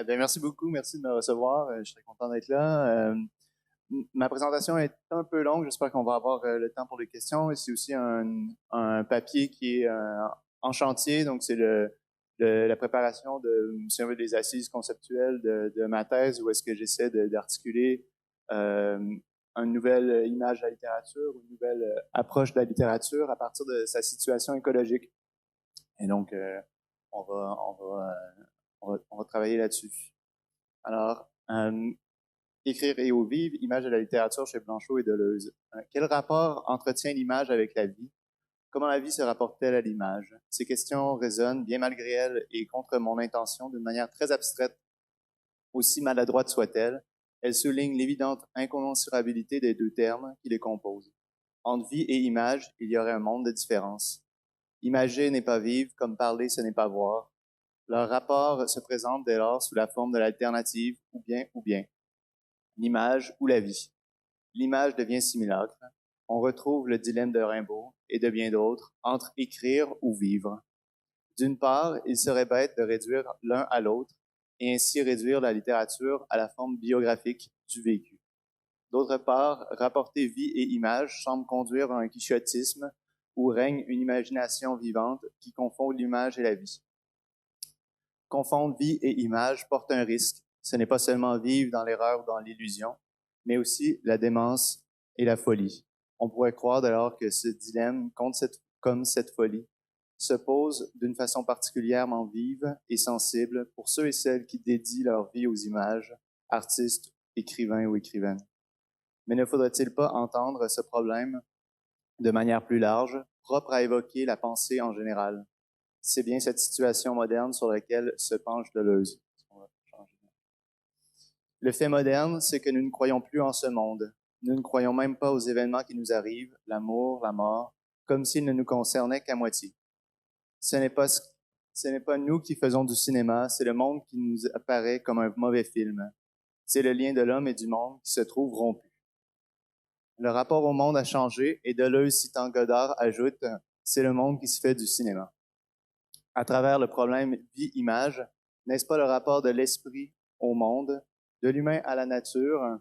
Merci beaucoup, merci de me recevoir. Je suis très content d'être là. Ma présentation est un peu longue. J'espère qu'on va avoir le temps pour les questions. Et c'est aussi un papier qui est en chantier. Donc, c'est la préparation de, si on veut, des assises conceptuelles de ma thèse où est-ce que j'essaie d'articuler euh, une nouvelle image de la littérature, une nouvelle approche de la littérature à partir de sa situation écologique. Et donc, on va, on va, on va travailler là-dessus. Alors, écrire et au vivre, image de la littérature chez Blanchot et Deleuze. Quel rapport entretient l'image avec la vie? Comment la vie se rapporte-t-elle à l'image? Ces questions résonnent, bien malgré elles et contre mon intention, d'une manière très abstraite, aussi maladroite soit-elle. Elles soulignent l'évidente incommensurabilité des deux termes qui les composent. Entre vie et image, il y aurait un monde de différence. Imager n'est pas vivre, comme parler ce n'est pas voir. Leur rapport se présente dès lors sous la forme de l'alternative ou bien, l'image ou la vie. L'image devient simulacre. On retrouve le dilemme de Rimbaud et de bien d'autres entre écrire ou vivre. D'une part, il serait bête de réduire l'un à l'autre et ainsi réduire la littérature à la forme biographique du vécu. D'autre part, rapporter vie et image semble conduire à un quichotisme où règne une imagination vivante qui confond l'image et la vie. Confondre vie et image porte un risque. Ce n'est pas seulement vivre dans l'erreur ou dans l'illusion, mais aussi la démence et la folie. On pourrait croire dès lors que ce dilemme, comme cette folie, se pose d'une façon particulièrement vive et sensible pour ceux et celles qui dédient leur vie aux images, artistes, écrivains ou écrivaines. Mais ne faudrait-il pas entendre ce problème de manière plus large, propre à évoquer la pensée en général? C'est bien cette situation moderne sur laquelle se penche Deleuze. Le fait moderne, c'est que nous ne croyons plus en ce monde. Nous ne croyons même pas aux événements qui nous arrivent, l'amour, la mort, comme s'ils ne nous concernaient qu'à moitié. Ce n'est pas nous qui faisons du cinéma, c'est le monde qui nous apparaît comme un mauvais film. C'est le lien de l'homme et du monde qui se trouve rompu. Le rapport au monde a changé et Deleuze, citant Godard, ajoute « c'est le monde qui se fait du cinéma ». À travers le problème vie-image, n'est-ce pas le rapport de l'esprit au monde, de l'humain à la nature,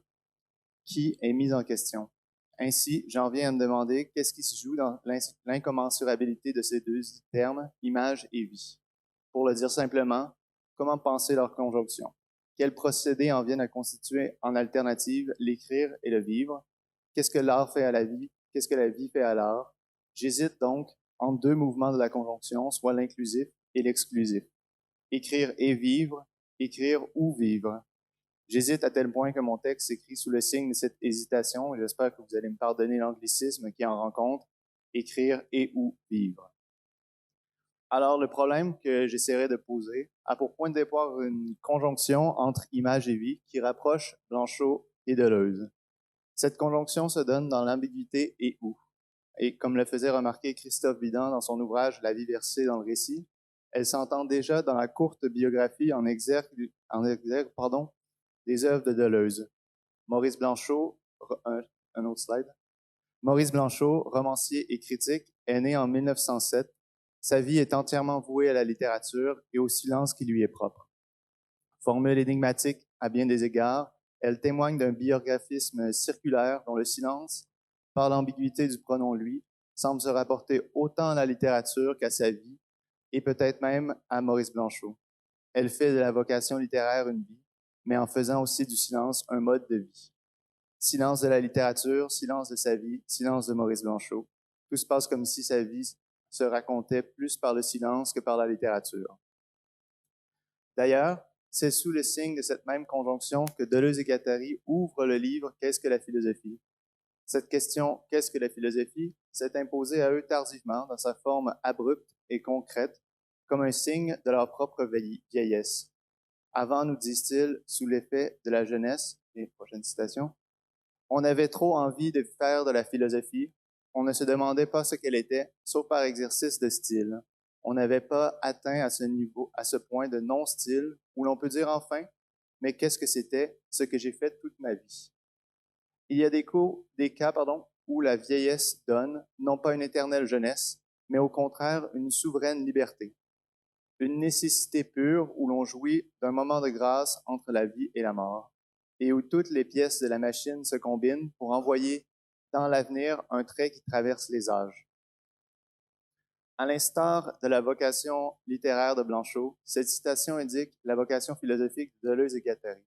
qui est mis en question? Ainsi, j'en viens à me demander qu'est-ce qui se joue dans l'incommensurabilité de ces deux termes, image et vie. Pour le dire simplement, comment penser leur conjonction? Quels procédés en viennent à constituer en alternative l'écrire et le vivre? Qu'est-ce que l'art fait à la vie? Qu'est-ce que la vie fait à l'art? J'hésite donc entre deux mouvements de la conjonction, soit l'inclusif et l'exclusif. Écrire et vivre, écrire ou vivre. J'hésite à tel point que mon texte s'écrit sous le signe de cette hésitation et j'espère que vous allez me pardonner l'anglicisme qui en rencontre, écrire et ou vivre. Alors, le problème que j'essaierai de poser a pour point de départ une conjonction entre image et vie qui rapproche Blanchot et Deleuze. Cette conjonction se donne dans l'ambiguïté et ou. Et comme le faisait remarquer Christophe Bidan dans son ouvrage La vie versée dans le récit, elle s'entend déjà dans la courte biographie en exergue des œuvres de Deleuze. Maurice Blanchot, un autre slide. Maurice Blanchot, romancier et critique, est né en 1907. Sa vie est entièrement vouée à la littérature et au silence qui lui est propre. Formule énigmatique à bien des égards, elle témoigne d'un biographisme circulaire dont le silence, par l'ambiguïté du pronom lui, semble se rapporter autant à la littérature qu'à sa vie, et peut-être même à Maurice Blanchot. Elle fait de la vocation littéraire une vie, mais en faisant aussi du silence un mode de vie. Silence de la littérature, silence de sa vie, silence de Maurice Blanchot. Tout se passe comme si sa vie se racontait plus par le silence que par la littérature. D'ailleurs, c'est sous le signe de cette même conjonction que Deleuze et Guattari ouvrent le livre « Qu'est-ce que la philosophie ?» Cette question « Qu'est-ce que la philosophie ?» s'est imposée à eux tardivement dans sa forme abrupte et concrète, comme un signe de leur propre vieillesse. Avant, nous disent-ils, sous l'effet de la jeunesse, et prochaine citation, on avait trop envie de faire de la philosophie. On ne se demandait pas ce qu'elle était, sauf par exercice de style. On n'avait pas atteint à ce niveau, à ce point de non-style, où l'on peut dire enfin, mais qu'est-ce que c'était, ce que j'ai fait toute ma vie? Il y a des cas, où la vieillesse donne, non pas une éternelle jeunesse, mais au contraire une souveraine liberté. une nécessité pure où l'on jouit d'un moment de grâce entre la vie et la mort, et où toutes les pièces de la machine se combinent pour envoyer dans l'avenir un trait qui traverse les âges. À l'instar de la vocation littéraire de Blanchot, cette citation indique la vocation philosophique de Deleuze et Guattari.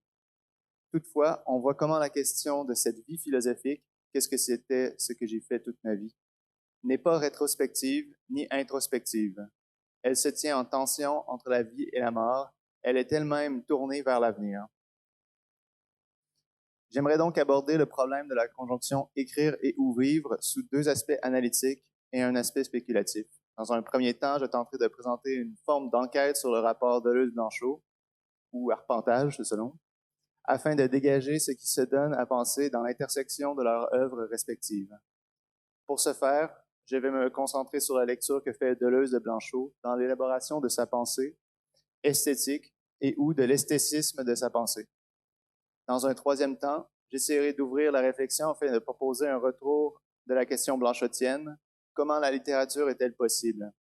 Toutefois, on voit comment la question de cette vie philosophique, qu'est-ce que c'était ce que j'ai fait toute ma vie, n'est pas rétrospective ni introspective. Elle se tient en tension entre la vie et la mort. Elle est elle-même tournée vers l'avenir. J'aimerais donc aborder le problème de la conjonction écrire et ou vivre sous deux aspects analytiques et un aspect spéculatif. Dans un premier temps, je tenterai de présenter une forme d'enquête sur le rapport Deleuze-Blanchot, ou arpentage, selon, afin de dégager ce qui se donne à penser dans l'intersection de leurs œuvres respectives. Pour ce faire, je vais me concentrer sur la lecture que fait Deleuze de Blanchot dans l'élaboration de sa pensée esthétique et ou de l'esthétisme de sa pensée. Dans un troisième temps, j'essaierai d'ouvrir la réflexion afin de proposer un retour de la question blanchotienne. Comment la littérature est-elle possible?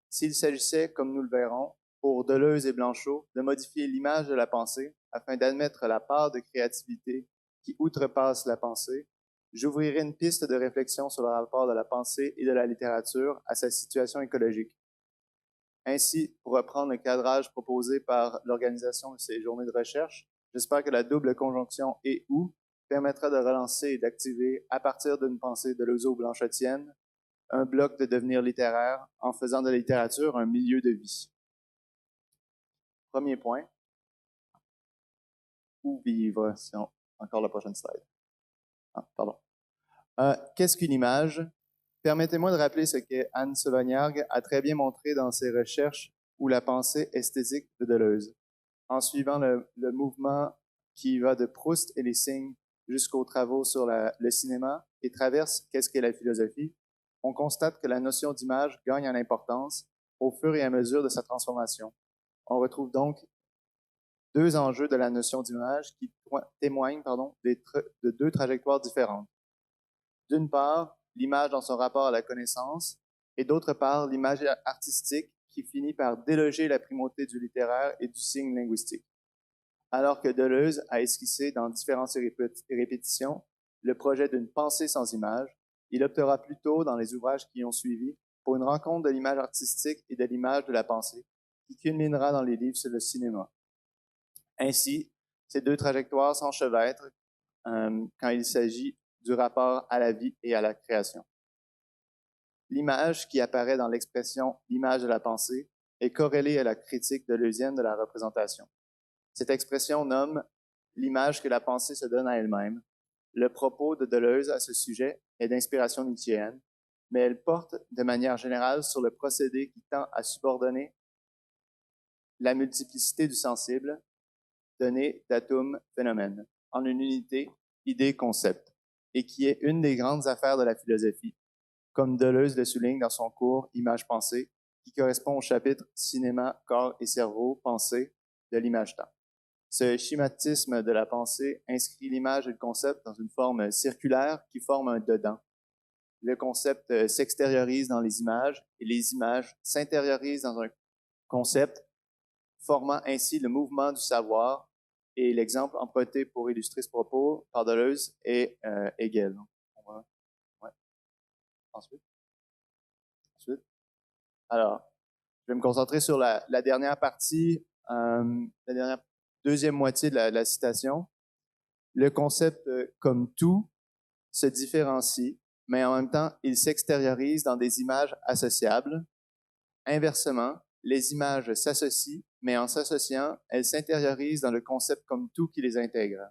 S'il s'agissait, comme nous le verrons, pour Deleuze et Blanchot, de modifier l'image de la pensée afin d'admettre la part de créativité qui outrepasse la pensée, j'ouvrirai une piste de réflexion sur le rapport de la pensée et de la littérature à sa situation écologique. Ainsi, pour reprendre le cadrage proposé par l'organisation de ces journées de recherche, j'espère que la double conjonction « et » ou permettra de relancer et d'activer, à partir d'une pensée deleuzo-blanchotienne, un bloc de devenir littéraire en faisant de la littérature un milieu de vie. Premier point. Où vivre? Sinon, encore la prochaine slide. Pardon. Qu'est-ce qu'une image? Permettez-moi de rappeler ce que Anne Sauvagnargues a très bien montré dans ses recherches ou la pensée esthétique de Deleuze. En suivant le mouvement qui va de Proust et les signes jusqu'aux travaux sur le cinéma et traverse qu'est-ce qu'est la philosophie, on constate que la notion d'image gagne en importance au fur et à mesure de sa transformation. On retrouve donc deux enjeux de la notion d'image qui témoignent de deux trajectoires différentes. D'une part, l'image dans son rapport à la connaissance, et d'autre part, l'image artistique qui finit par déloger la primauté du littéraire et du signe linguistique. Alors que Deleuze a esquissé dans différentes répétitions le projet d'une pensée sans image, il optera plutôt dans les ouvrages qui ont suivi pour une rencontre de l'image artistique et de l'image de la pensée, qui culminera dans les livres sur le cinéma. Ainsi, ces deux trajectoires s'enchevêtrent quand il s'agit du rapport à la vie et à la création. L'image qui apparaît dans l'expression « l'image de la pensée » est corrélée à la critique deleuzienne de la représentation. Cette expression nomme l'image que la pensée se donne à elle-même. Le propos de Deleuze à ce sujet est d'inspiration nietzschéenne, mais elle porte de manière générale sur le procédé qui tend à subordonner la multiplicité du sensible, donné datum phénomène, en une unité idée-concept, et qui est une des grandes affaires de la philosophie, comme Deleuze le souligne dans son cours Image-pensée, qui correspond au chapitre Cinéma, corps et cerveau, pensée de l'image-temps. Ce schématisme de la pensée inscrit l'image et le concept dans une forme circulaire qui forme un dedans. Le concept s'extériorise dans les images et les images s'intériorisent dans un concept, formant ainsi le mouvement du savoir. Et l'exemple emprunté pour illustrer ce propos par Deleuze est Hegel. Ouais. Ensuite. Alors, je vais me concentrer sur la dernière partie, la deuxième moitié de la citation. Le concept comme tout se différencie, mais en même temps, il s'extériorise dans des images associables. Inversement, les images s'associent, mais en s'associant, elles s'intériorisent dans le concept comme tout qui les intègre.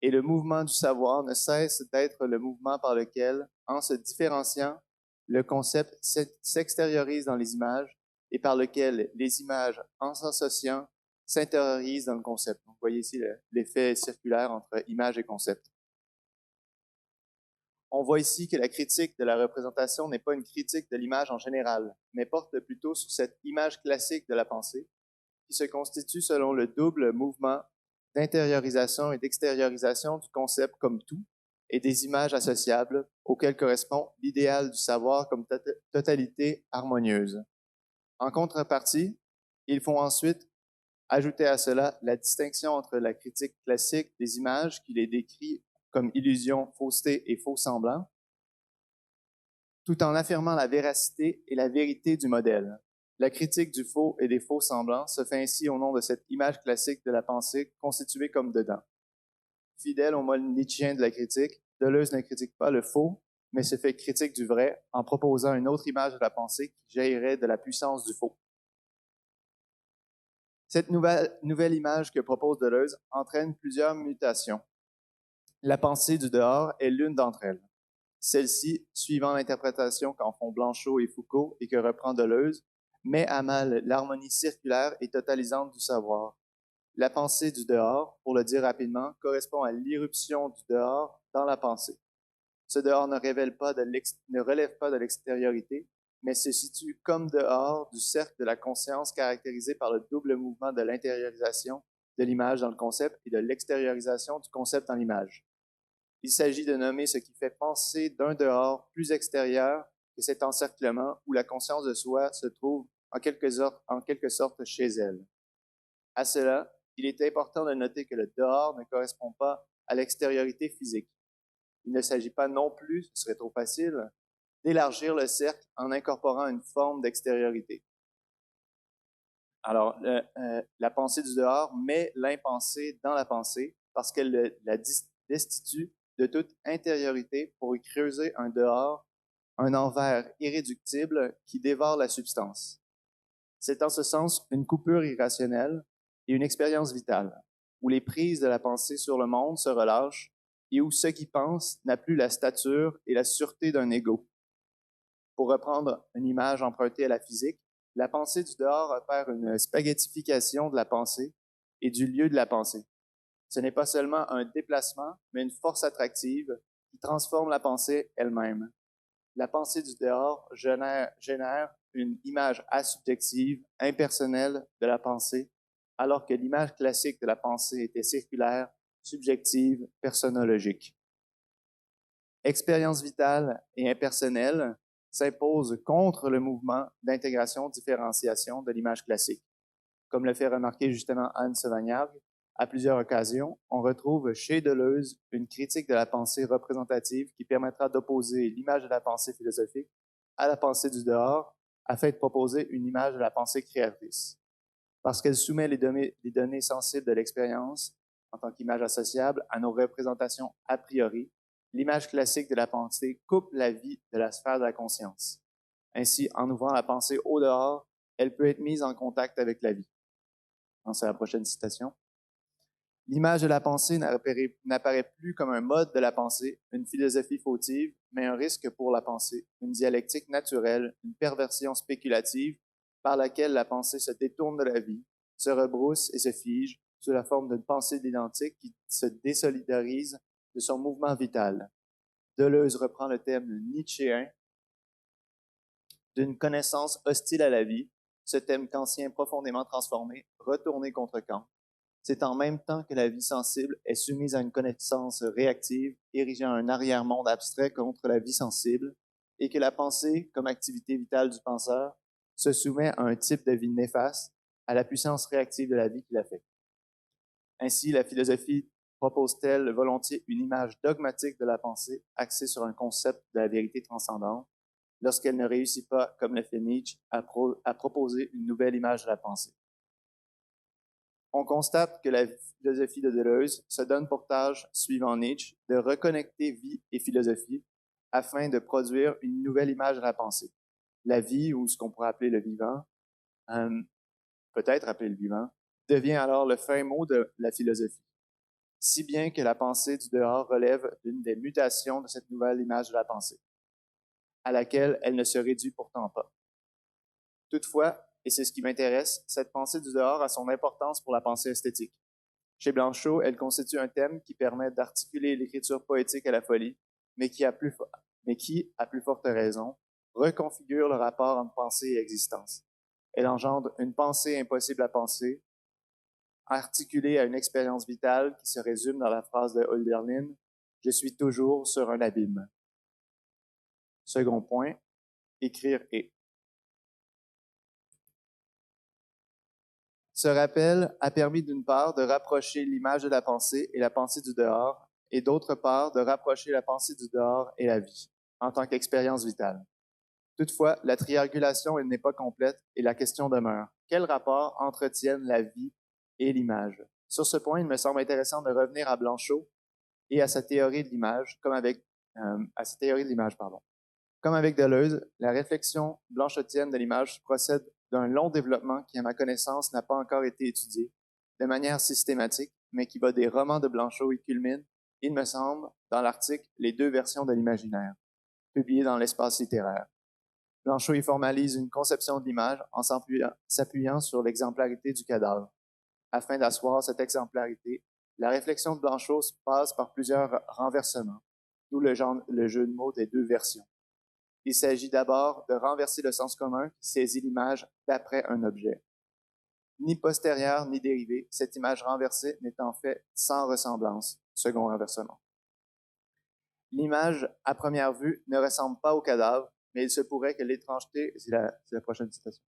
Et le mouvement du savoir ne cesse d'être le mouvement par lequel, en se différenciant, le concept s'extériorise dans les images et par lequel les images, en s'associant, s'intériorisent dans le concept. Donc, vous voyez ici l'effet circulaire entre image et concept. On voit ici que la critique de la représentation n'est pas une critique de l'image en général, mais porte plutôt sur cette image classique de la pensée, qui se constitue selon le double mouvement d'intériorisation et d'extériorisation du concept comme tout et des images associables auxquelles correspond l'idéal du savoir comme totalité harmonieuse. En contrepartie, Ils font ensuite ajouter à cela la distinction entre la critique classique des images qui les décrit comme illusions, fausseté et faux semblants, tout en affirmant la véracité et la vérité du modèle. La critique du faux et des faux semblants se fait ainsi au nom de cette image classique de la pensée constituée comme dedans. Fidèle au mode nietzschéen de la critique, Deleuze ne critique pas le faux, mais se fait critique du vrai en proposant une autre image de la pensée qui jaillirait de la puissance du faux. Cette nouvelle image que propose Deleuze entraîne plusieurs mutations. La pensée du dehors est l'une d'entre elles. Celle-ci, suivant l'interprétation qu'en font Blanchot et Foucault et que reprend Deleuze, met à mal l'harmonie circulaire et totalisante du savoir. La pensée du dehors, pour le dire rapidement, correspond à l'irruption du dehors dans la pensée. Ce dehors ne relève pas de l'extériorité, mais se situe comme dehors du cercle de la conscience caractérisé par le double mouvement de l'intériorisation de l'image dans le concept et de l'extériorisation du concept dans l'image. Il s'agit de nommer ce qui fait penser d'un dehors plus extérieur que cet encerclement où la conscience de soi se trouve en quelque sorte chez elle. À cela, il est important de noter que le dehors ne correspond pas à l'extériorité physique. Il ne s'agit pas non plus, ce serait trop facile, d'élargir le cercle en incorporant une forme d'extériorité. Alors, la pensée du dehors met l'impensé dans la pensée parce qu'elle la destitue de toute intériorité pour y creuser un dehors, un envers irréductible qui dévore la substance. C'est en ce sens une coupure irrationnelle et une expérience vitale, où les prises de la pensée sur le monde se relâchent et où ce qui pense n'a plus la stature et la sûreté d'un ego. Pour reprendre une image empruntée à la physique, la pensée du dehors opère une spaghettification de la pensée et du lieu de la pensée. Ce n'est pas seulement un déplacement, mais une force attractive qui transforme la pensée elle-même. La pensée du dehors génère une image asubjective, impersonnelle de la pensée, alors que l'image classique de la pensée était circulaire, subjective, personnologique. Expérience vitale et impersonnelle s'imposent contre le mouvement d'intégration-différenciation de l'image classique. Comme le fait remarquer justement Anne Sauvagnargues, à plusieurs occasions, on retrouve chez Deleuze une critique de la pensée représentative qui permettra d'opposer l'image de la pensée philosophique à la pensée du dehors afin de proposer une image de la pensée créatrice. Parce qu'elle soumet les données sensibles de l'expérience en tant qu'image associable à nos représentations a priori, l'image classique de la pensée coupe la vie de la sphère de la conscience. Ainsi, en ouvrant la pensée au dehors, elle peut être mise en contact avec la vie. C'est la prochaine citation. L'image de la pensée n'apparaît plus comme un mode de la pensée, une philosophie fautive, mais un risque pour la pensée, une dialectique naturelle, une perversion spéculative par laquelle la pensée se détourne de la vie, se rebrousse et se fige sous la forme d'une pensée identique qui se désolidarise de son mouvement vital. Deleuze reprend le thème nietzschéen d'une connaissance hostile à la vie, ce thème kantien profondément transformé, retourné contre Kant. C'est en même temps que la vie sensible est soumise à une connaissance réactive, érigeant un arrière-monde abstrait contre la vie sensible, et que la pensée, comme activité vitale du penseur, se soumet à un type de vie néfaste, à la puissance réactive de la vie qui l'affecte. Ainsi, la philosophie propose-t-elle volontiers une image dogmatique de la pensée axée sur un concept de la vérité transcendante, lorsqu'elle ne réussit pas, comme le fait Nietzsche, à proposer une nouvelle image de la pensée. On constate que la philosophie de Deleuze se donne pour tâche, suivant Nietzsche, de reconnecter vie et philosophie afin de produire une nouvelle image de la pensée. La vie, ou ce qu'on pourrait appeler le vivant, peut-être appeler le vivant, devient alors le fin mot de la philosophie. Si bien que la pensée du dehors relève d'une des mutations de cette nouvelle image de la pensée, à laquelle elle ne se réduit pourtant pas. Toutefois, et c'est ce qui m'intéresse, cette pensée du dehors a son importance pour la pensée esthétique. Chez Blanchot, elle constitue un thème qui permet d'articuler l'écriture poétique à la folie, mais qui, à plus forte raison, reconfigure le rapport entre pensée et existence. Elle engendre une pensée impossible à penser, articulée à une expérience vitale qui se résume dans la phrase de Hölderlin « Je suis toujours sur un abîme ». Second point, écrire et. Ce rappel a permis d'une part de rapprocher l'image de la pensée et la pensée du dehors, et d'autre part de rapprocher la pensée du dehors et la vie, en tant qu'expérience vitale. Toutefois, la triangulation n'est pas complète et la question demeure. Quel rapport entretiennent la vie et l'image? Sur ce point, il me semble intéressant de revenir à Blanchot et à sa théorie de l'image, à sa théorie de l'image, pardon. Comme avec Deleuze, la réflexion blanchotienne de l'image procède d'un long développement qui, à ma connaissance, n'a pas encore été étudié de manière systématique, mais qui va des romans de Blanchot et culmine, il me semble, dans l'article Les deux versions de l'imaginaire, publié dans l'Espace littéraire. Blanchot y formalise une conception de l'image en s'appuyant sur l'exemplarité du cadavre. Afin d'asseoir cette exemplarité, la réflexion de Blanchot passe par plusieurs renversements, d'où le jeu de mots des deux versions. Il s'agit d'abord de renverser le sens commun qui saisit l'image d'après un objet. Ni postérieure ni dérivée, cette image renversée n'est en fait sans ressemblance, second renversement. L'image, à première vue, ne ressemble pas au cadavre, mais il se pourrait que l'étrangeté, c'est la prochaine citation.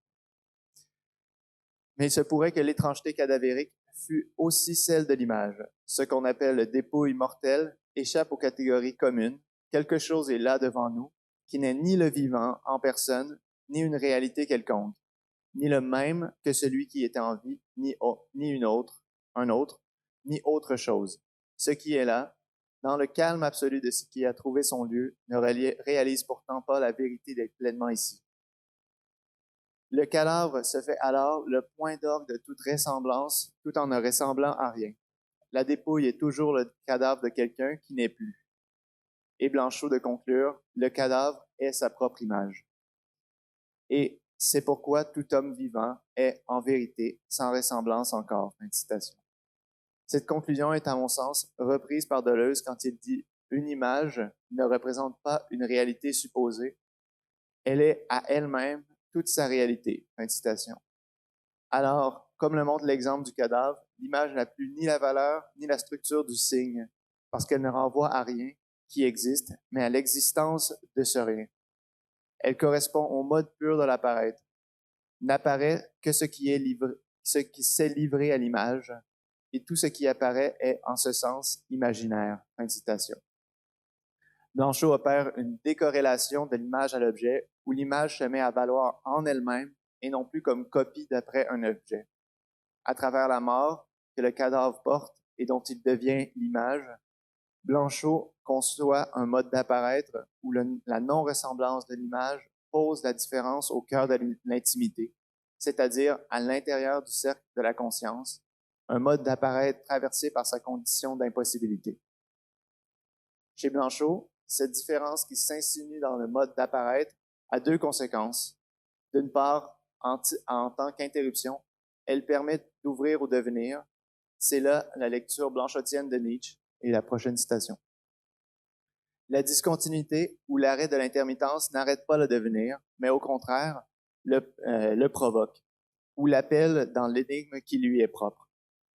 Mais il se pourrait que l'étrangeté cadavérique fût aussi celle de l'image. Ce qu'on appelle le dépouille mortel échappe aux catégories communes. Quelque chose est là devant nous, qui n'est ni le vivant en personne, ni une réalité quelconque, ni le même que celui qui était en vie, ni un autre, ni autre chose. Ce qui est là, dans le calme absolu de ce qui a trouvé son lieu, ne réalise pourtant pas la vérité d'être pleinement ici. Le cadavre se fait alors le point d'orgue de toute ressemblance, tout en ne ressemblant à rien. La dépouille est toujours le cadavre de quelqu'un qui n'est plus. Et Blanchot de conclure, le cadavre est sa propre image. Et c'est pourquoi tout homme vivant est, en vérité, sans ressemblance encore. Fin de citation. Cette conclusion est, à mon sens, reprise par Deleuze quand il dit « Une image ne représente pas une réalité supposée, elle est à elle-même toute sa réalité. » Fin de citation. Alors, comme le montre l'exemple du cadavre, l'image n'a plus ni la valeur ni la structure du signe, parce qu'elle ne renvoie à rien qui existe, mais à l'existence de ce rien. Elle correspond au mode pur de l'apparaître. N'apparaît que ce qui s'est livré à l'image, et tout ce qui apparaît est, en ce sens, imaginaire. Fin de citation. Blanchot opère une décorrélation de l'image à l'objet, où l'image se met à valoir en elle-même et non plus comme copie d'après un objet. À travers la mort que le cadavre porte et dont il devient l'image, Blanchot conçoit un mode d'apparaître où la non-ressemblance de l'image pose la différence au cœur de l'intimité, c'est-à-dire à l'intérieur du cercle de la conscience, un mode d'apparaître traversé par sa condition d'impossibilité. Chez Blanchot, cette différence qui s'insinue dans le mode d'apparaître a deux conséquences. D'une part, en tant qu'interruption, elle permet d'ouvrir au devenir. C'est là la lecture blanchotienne de Nietzsche et la prochaine citation. La discontinuité ou l'arrêt de l'intermittence n'arrête pas le devenir, mais au contraire, le provoque, ou l'appelle dans l'énigme qui lui est propre.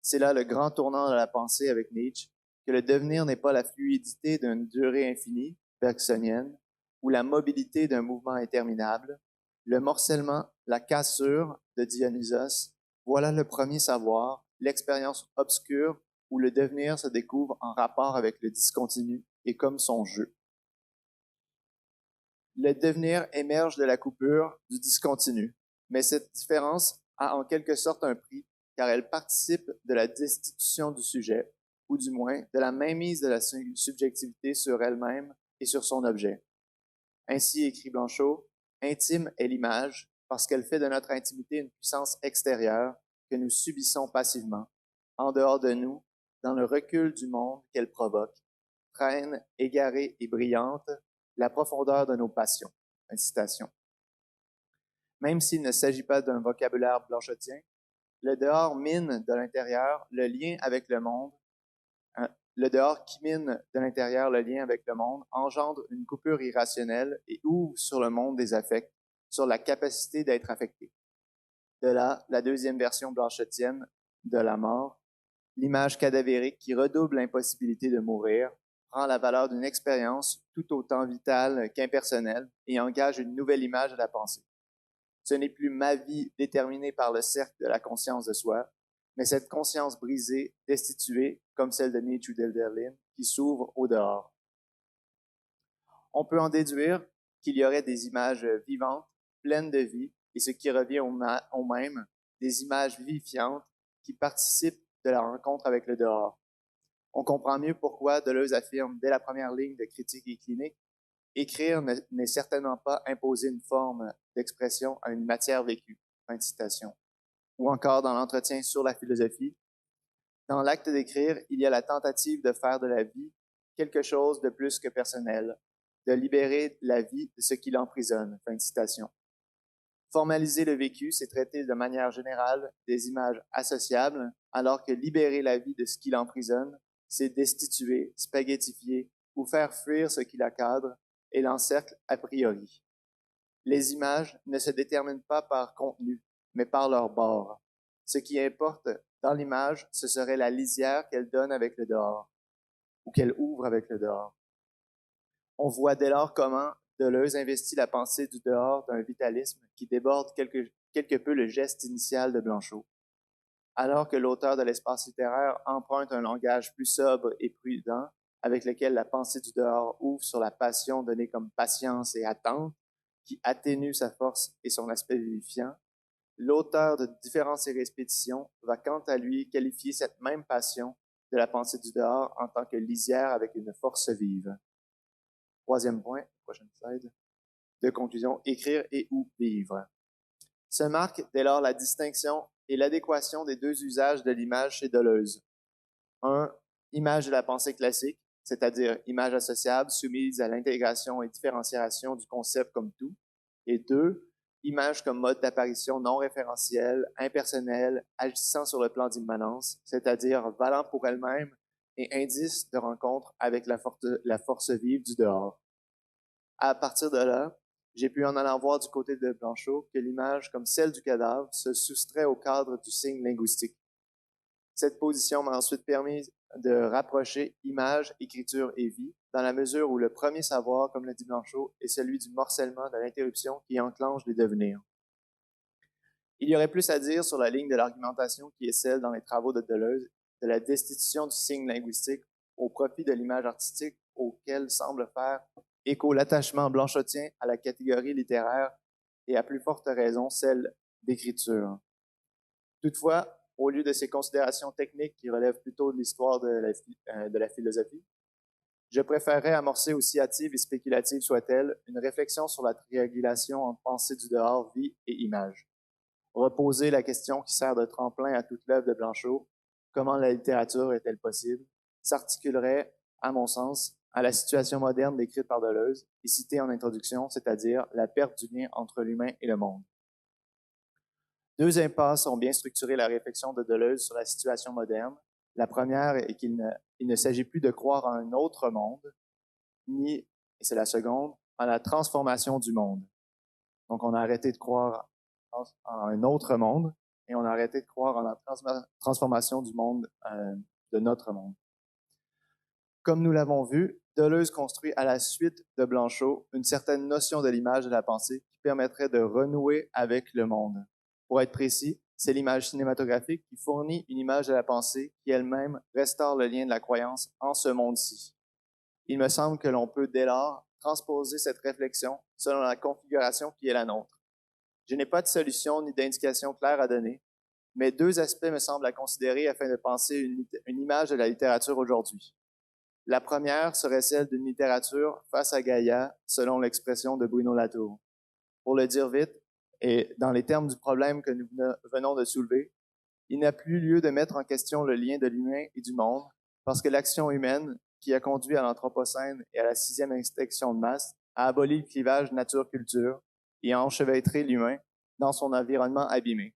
C'est là le grand tournant de la pensée avec Nietzsche, que le devenir n'est pas la fluidité d'une durée infinie, bergsonienne, ou la mobilité d'un mouvement interminable. Le morcellement, la cassure de Dionysos, voilà le premier savoir, l'expérience obscure où le devenir se découvre en rapport avec le discontinu et comme son jeu. Le devenir émerge de la coupure du discontinu, mais cette différence a en quelque sorte un prix, car elle participe de la destitution du sujet, ou du moins de la mainmise de la subjectivité sur elle-même et sur son objet. Ainsi, écrit Blanchot, intime est l'image parce qu'elle fait de notre intimité une puissance extérieure que nous subissons passivement, en dehors de nous, dans le recul du monde qu'elle provoque, traîne, égarée et brillante, la profondeur de nos passions. Une citation. Même s'il ne s'agit pas d'un vocabulaire blanchotien, le dehors mine de l'intérieur le lien avec le monde. Le dehors qui mine de l'intérieur le lien avec le monde engendre une coupure irrationnelle et ouvre sur le monde des affects, sur la capacité d'être affecté. De là, la deuxième version blanchotienne de la mort, l'image cadavérique qui redouble l'impossibilité de mourir, prend la valeur d'une expérience tout autant vitale qu'impersonnelle et engage une nouvelle image à la pensée. Ce n'est plus ma vie déterminée par le cercle de la conscience de soi, mais cette conscience brisée, destituée, comme celle de Nietzsche ou d'Hölderlin, qui s'ouvre au dehors. On peut en déduire qu'il y aurait des images vivantes, pleines de vie, et ce qui revient au même, des images vivifiantes qui participent de la rencontre avec le dehors. On comprend mieux pourquoi Deleuze affirme dès la première ligne de Critique et clinique, écrire n'est certainement pas imposer une forme d'expression à une matière vécue. Fin de citation. Ou encore dans l'entretien sur la philosophie, dans l'acte d'écrire, il y a la tentative de faire de la vie quelque chose de plus que personnel, de libérer la vie de ce qui l'emprisonne. Fin de citation. Formaliser le vécu, c'est traiter de manière générale des images associables, alors que libérer la vie de ce qui l'emprisonne, c'est destituer, spaghettifier ou faire fuir ce qui la cadre et l'encercle a priori. Les images ne se déterminent pas par contenu, mais par leur bord. Ce qui importe dans l'image, ce serait la lisière qu'elle donne avec le dehors, ou qu'elle ouvre avec le dehors. On voit dès lors comment Deleuze investit la pensée du dehors d'un vitalisme qui déborde quelque peu le geste initial de Blanchot. Alors que l'auteur de l'espace littéraire emprunte un langage plus sobre et prudent, avec lequel la pensée du dehors ouvre sur la passion donnée comme patience et attente, qui atténue sa force et son aspect vivifiant, l'auteur de Différence et répétition va quant à lui qualifier cette même passion de la pensée du dehors en tant que lisière avec une force vive. Troisième point, prochaine slide, de conclusion, écrire et ou vivre. Se marque dès lors la distinction et l'adéquation des deux usages de l'image chez Deleuze. Un, image de la pensée classique, c'est-à-dire image associable soumise à l'intégration et différenciation du concept comme tout. Et deux, image comme mode d'apparition non référentiel, impersonnel, agissant sur le plan d'immanence, c'est-à-dire valant pour elle-même et indice de rencontre avec la force vive du dehors. À partir de là, j'ai pu en allant voir du côté de Blanchot que l'image, comme celle du cadavre, se soustrait au cadre du signe linguistique. Cette position m'a ensuite permis de rapprocher image, écriture et vie, dans la mesure où le premier savoir, comme le dit Blanchot, est celui du morcellement de l'interruption qui enclenche les devenirs. Il y aurait plus à dire sur la ligne de l'argumentation qui est celle dans les travaux de Deleuze, de la destitution du signe linguistique au profit de l'image artistique auquel semble faire écho l'attachement blanchotien à la catégorie littéraire et à plus forte raison celle d'écriture. Toutefois, au lieu de ces considérations techniques qui relèvent plutôt de l'histoire de la philosophie, je préférerais amorcer, aussi hâtive et spéculative soit-elle, une réflexion sur la triangulation entre pensée du dehors, vie et image. Reposer la question qui sert de tremplin à toute l'œuvre de Blanchot, comment la littérature est-elle possible, s'articulerait, à mon sens, à la situation moderne décrite par Deleuze et citée en introduction, c'est-à-dire la perte du lien entre l'humain et le monde. Deux impasses ont bien structuré la réflexion de Deleuze sur la situation moderne. La première est qu'il ne s'agit plus de croire à un autre monde, ni, et c'est la seconde, à la transformation du monde. Donc, on a arrêté de croire en un autre monde et on a arrêté de croire en la transformation du monde, de notre monde. Comme nous l'avons vu, Deleuze construit à la suite de Blanchot une certaine notion de l'image de la pensée qui permettrait de renouer avec le monde. Pour être précis, c'est l'image cinématographique qui fournit une image de la pensée qui elle-même restaure le lien de la croyance en ce monde-ci. Il me semble que l'on peut dès lors transposer cette réflexion selon la configuration qui est la nôtre. Je n'ai pas de solution ni d'indication claire à donner, mais deux aspects me semblent à considérer afin de penser une image de la littérature aujourd'hui. La première serait celle d'une littérature face à Gaïa, selon l'expression de Bruno Latour. Pour le dire vite, et dans les termes du problème que nous venons de soulever, il n'a plus lieu de mettre en question le lien de l'humain et du monde, parce que l'action humaine, qui a conduit à l'Anthropocène et à la 6e extinction de masse, a aboli le clivage nature-culture et a enchevêtré l'humain dans son environnement abîmé.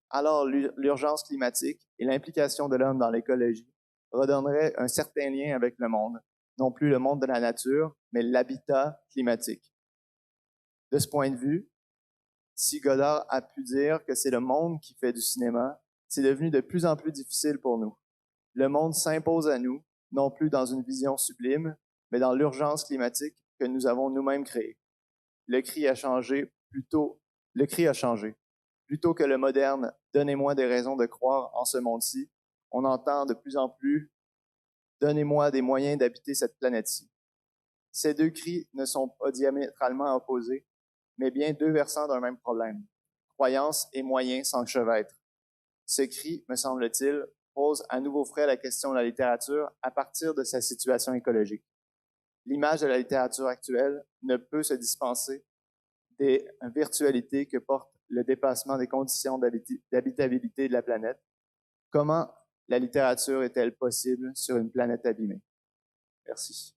Alors, l'urgence climatique et l'implication de l'homme dans l'écologie redonneraient un certain lien avec le monde, non plus le monde de la nature, mais l'habitat climatique. De ce point de vue, si Godard a pu dire que c'est le monde qui fait du cinéma, c'est devenu de plus en plus difficile pour nous. Le monde s'impose à nous, non plus dans une vision sublime, mais dans l'urgence climatique que nous avons nous-mêmes créée. Le cri a changé plutôt Le cri a changé. Plutôt que le moderne « donnez-moi des raisons de croire en ce monde-ci », on entend de plus en plus « donnez-moi des moyens d'habiter cette planète-ci ». Ces deux cris ne sont pas diamétralement opposés, mais bien deux versants d'un même problème. Croyance et moyens s'enchevêtrent. Ce cri, me semble-t-il, pose à nouveau frais la question de la littérature à partir de sa situation écologique. L'image de la littérature actuelle ne peut se dispenser des virtualités que porte le dépassement des conditions d'habitabilité de la planète. Comment la littérature est-elle possible sur une planète abîmée? Merci.